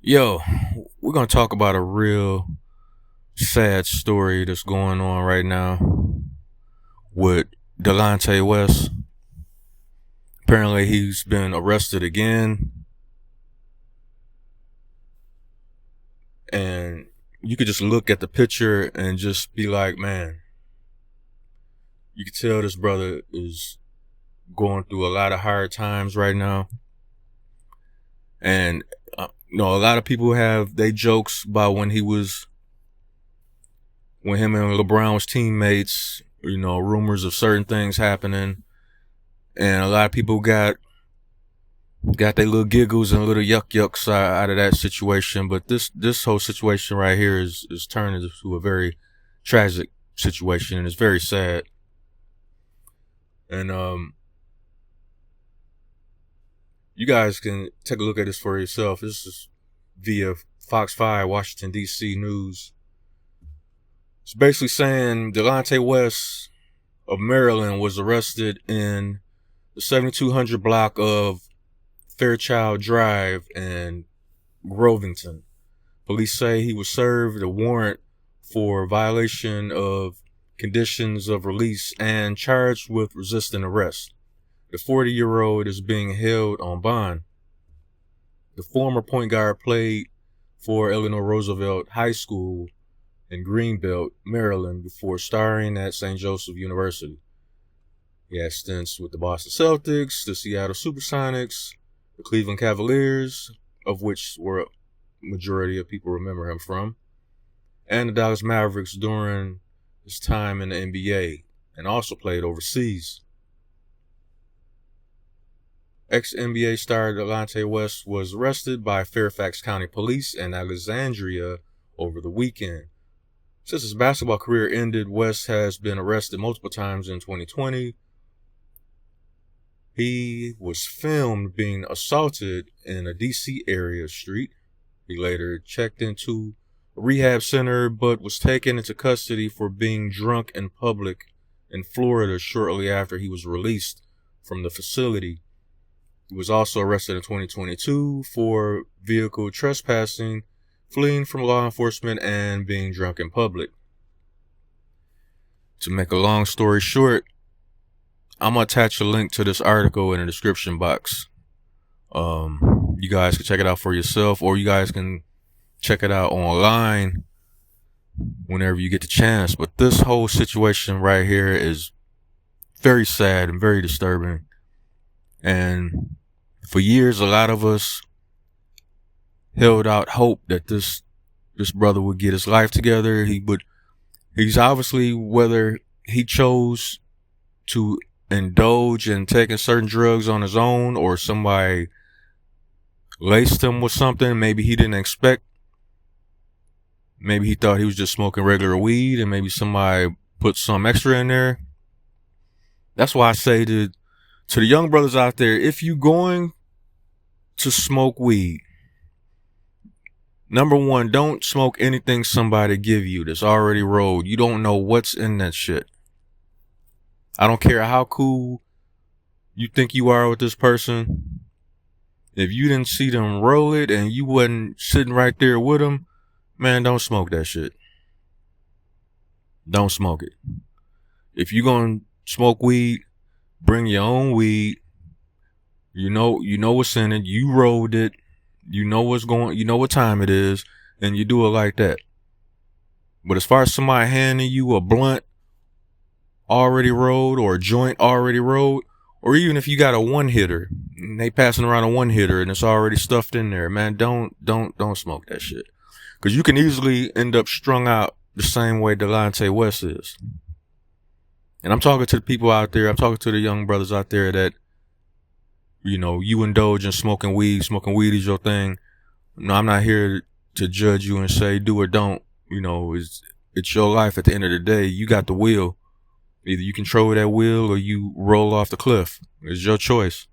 Yo, we're gonna talk about a real sad story that's going on right now with Delonte West. Apparently, he's been arrested again, and you could just look at the picture and just be like, man, you can tell this brother is going through a lot of hard times right now. And a lot of people have they jokes about when him and LeBron was teammates. Rumors of certain things happening, and a lot of people got their little giggles and little yucks out of that situation. But this whole situation right here is turning into a very tragic situation, and it's very sad. And you guys can take a look at this for yourself. This is via Fox 5, Washington D.C. News. It's basically saying Delonte West of Maryland was arrested in the 7200 block of Fairchild Drive in Grovington. Police say he was served a warrant for violation of conditions of release and charged with resisting arrest. The 40-year-old is being held on bond. The former point guard played for Eleanor Roosevelt High School in Greenbelt, Maryland, before starring at St. Joseph University. He had stints with the Boston Celtics, the Seattle Supersonics, the Cleveland Cavaliers, of which were a majority of people remember him from, and the Dallas Mavericks during his time in the NBA, and also played overseas. Ex-NBA star Delonte West was arrested by Fairfax County Police in Alexandria over the weekend. Since his basketball career ended, West has been arrested multiple times in 2020. He was filmed being assaulted in a D.C. area street. He later checked into a rehab center, but was taken into custody for being drunk in public in Florida shortly after he was released from the facility. He was also arrested in 2022 for vehicle trespassing, fleeing from law enforcement, and being drunk in public. To make a long story short, I'm going to attach a link to this article in the description box. You guys can check it out for yourself, or you guys can check it out online whenever you get the chance. But this whole situation right here is very sad and very disturbing. And for years, a lot of us held out hope that this brother would get his life together. He's obviously, whether he chose to indulge in taking certain drugs on his own or somebody laced him with something maybe he didn't expect. Maybe he thought he was just smoking regular weed and maybe somebody put some extra in there. That's why I say to the young brothers out there, if you going to smoke weed, number one, don't smoke anything somebody give you that's already rolled. You don't know what's in that shit. I don't care how cool you think you are with this person. If you didn't see them roll it and you wasn't sitting right there with them, man, don't smoke that shit. Don't smoke it. If you're going to smoke weed, bring your own weed. You know what's in it. You rolled it. You know what time it is, and you do it like that. But as far as somebody handing you a blunt already rolled or a joint already rolled, or even if you got a one hitter and they passing around a one hitter and it's already stuffed in there, man, don't smoke that shit. Because you can easily end up strung out the same way Delonte West is. And I'm talking to the people out there, I'm talking to the young brothers out there that, you indulge in smoking weed is your thing. No, I'm not here to judge you and say do or don't. It's your life at the end of the day. You got the wheel. Either you control that wheel or you roll off the cliff. It's your choice.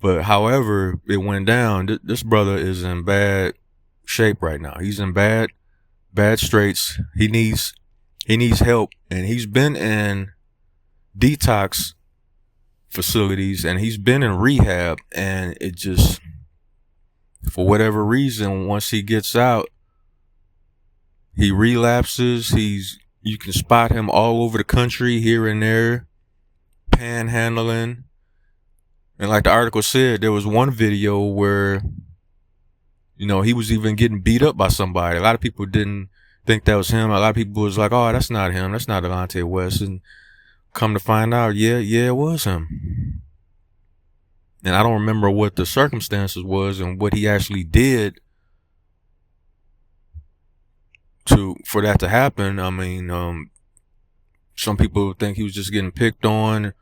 But however it went down, this brother is in bad shape right now. He's in bad straits. He needs help, and he's been in detox facilities and he's been in rehab, and it just for whatever reason, once he gets out, he relapses. You can spot him all over the country, here and there, panhandling. And like the article said, there was one video where, he was even getting beat up by somebody. A lot of people didn't think that was him. A lot of people was like, oh, that's not him. That's not Delonte West. And come to find out, yeah, it was him. And I don't remember what the circumstances was and what he actually did for that to happen. I mean, some people think he was just getting picked on.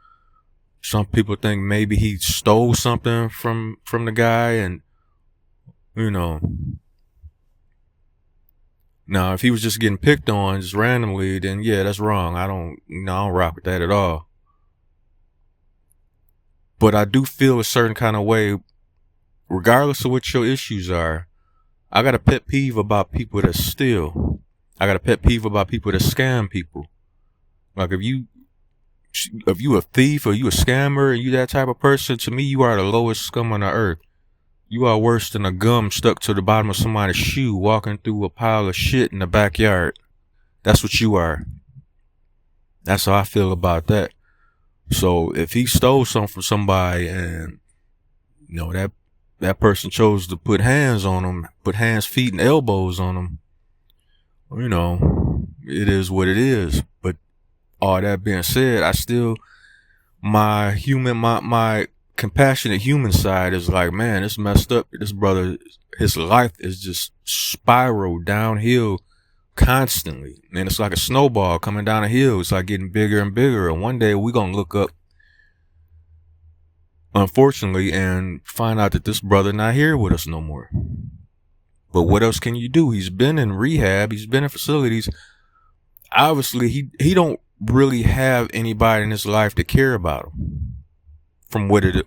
Some people think maybe he stole something from the guy, and Now if he was just getting picked on just randomly, then yeah, that's wrong. I don't rock with that at all. But I do feel a certain kind of way, regardless of what your issues are. I got a pet peeve about people that steal. I got a pet peeve about people that scam people. Like if you a thief or you a scammer and you that type of person, to me you are the lowest scum on the earth. You are worse than a gum stuck to the bottom of somebody's shoe walking through a pile of shit in the backyard. That's what you are. That's how I feel about that. So if he stole something from somebody and that person chose to put hands on him, put hands, feet, and elbows on him, it is what it is. But all that being said, I still, my compassionate human side is like, man, it's messed up. This brother, his life is just spiraled downhill constantly. And it's like a snowball coming down a hill. It's like getting bigger and bigger. And one day we're going to look up, unfortunately, and find out that this brother not here with us no more. But what else can you do? He's been in rehab. He's been in facilities. Obviously, he don't really have anybody in his life to care about him. From what it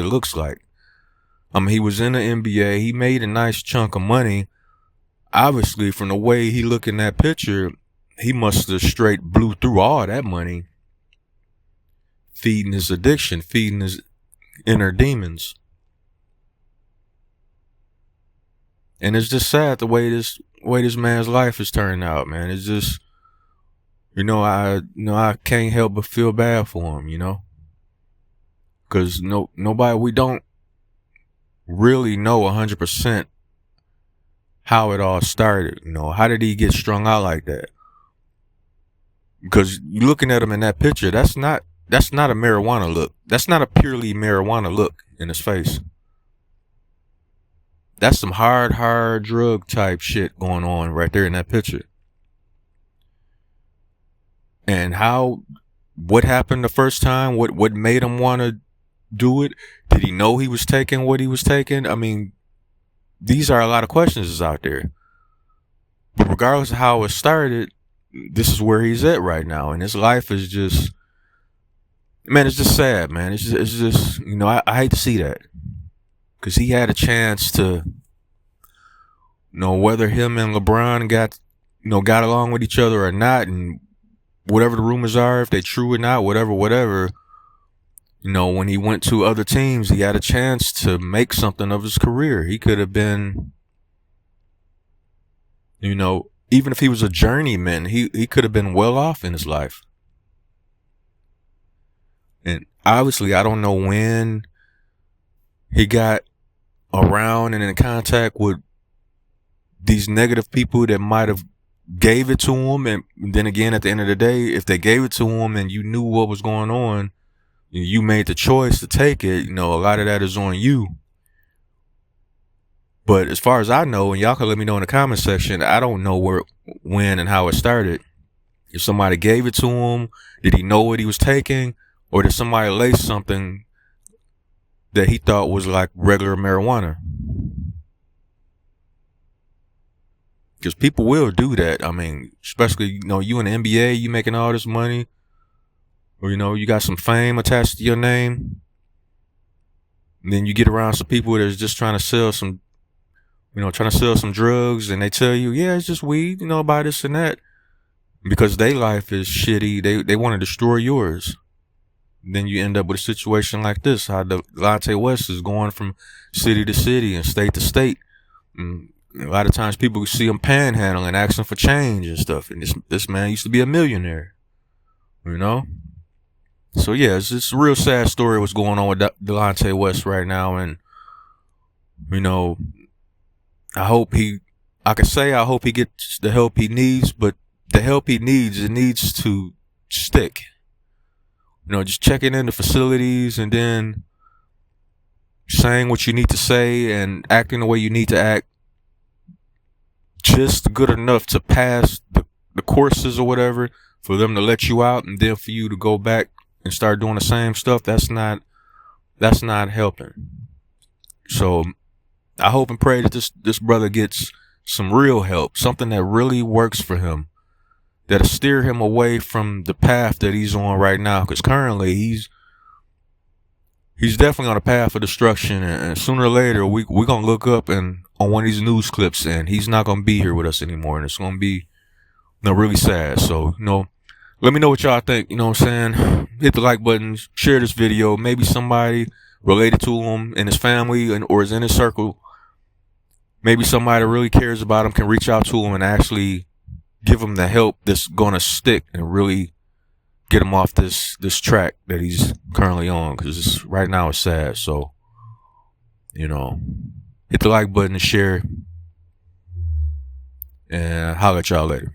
looks like. He was in the NBA. He made a nice chunk of money. Obviously, from the way he look in that picture, he must have straight blew through all that money, feeding his addiction, feeding his inner demons. And it's just sad the way this man's life is turning out, man. It's just, I can't help but feel bad for him, because nobody, we don't really know 100% how it all started. How did he get strung out like that? Because you looking at him in that picture, that's not a marijuana look. That's not a purely marijuana look in his face. That's some hard drug type shit going on right there in that picture. And what happened the first time? What made him want to do it? Did he know he was taking what he was taking? I mean, these are a lot of questions out there. But regardless of how it started, this is where he's at right now. And his life is just, man, it's just sad, man. It's just I hate to see that. Because he had a chance to, whether him and LeBron got along with each other or not, and whatever the rumors are, if they true or not, whatever, when he went to other teams, he had a chance to make something of his career. He could have been, even if he was a journeyman, he could have been well off in his life. And obviously, I don't know when he got around and in contact with these negative people that might have gave it to him. And then again, at the end of the day, if they gave it to him and you knew what was going on, you made the choice to take it, a lot of that is on you. But as far as I know, and y'all can let me know in the comment section, I don't know when and how it started. If somebody gave it to him, did he know what he was taking? Or did somebody lace something that he thought was like regular marijuana? Because people will do that. I mean, especially, you in the NBA, you making all this money. Or, you got some fame attached to your name. And then you get around some people that's just trying to sell some drugs, and they tell you, yeah, it's just weed, buy this and that. Because their life is shitty. They want to destroy yours. then you end up with a situation like this, how Delonte West is going from city to city and state to state. And a lot of times people see him panhandling, asking for change and stuff. And this man used to be a millionaire, you know? So yeah, it's a real sad story what's going on with Delonte West right now. And, you know, I hope he gets the help he needs, but the help he needs, it needs to stick. You know, just checking in the facilities and then saying what you need to say and acting the way you need to act, just good enough to pass the courses or whatever, for them to let you out, and then for you to go back and start doing the same stuff. That's not helping. So I hope and pray that this brother gets some real help, something that really works for him, that'll steer him away from the path that he's on right now. Because currently he's definitely on a path of destruction, and sooner or later we're gonna look up and on one of these news clips, and he's not gonna be here with us anymore, and it's gonna be really sad. So, let me know what y'all think. You know what I'm saying? Hit the like button, share this video. Maybe somebody related to him in his family or is in his circle, maybe somebody that really cares about him can reach out to him and actually give him the help that's gonna stick and really get him off this track that he's currently on, because right now it's sad. So, hit the like button and share, and holler at y'all later.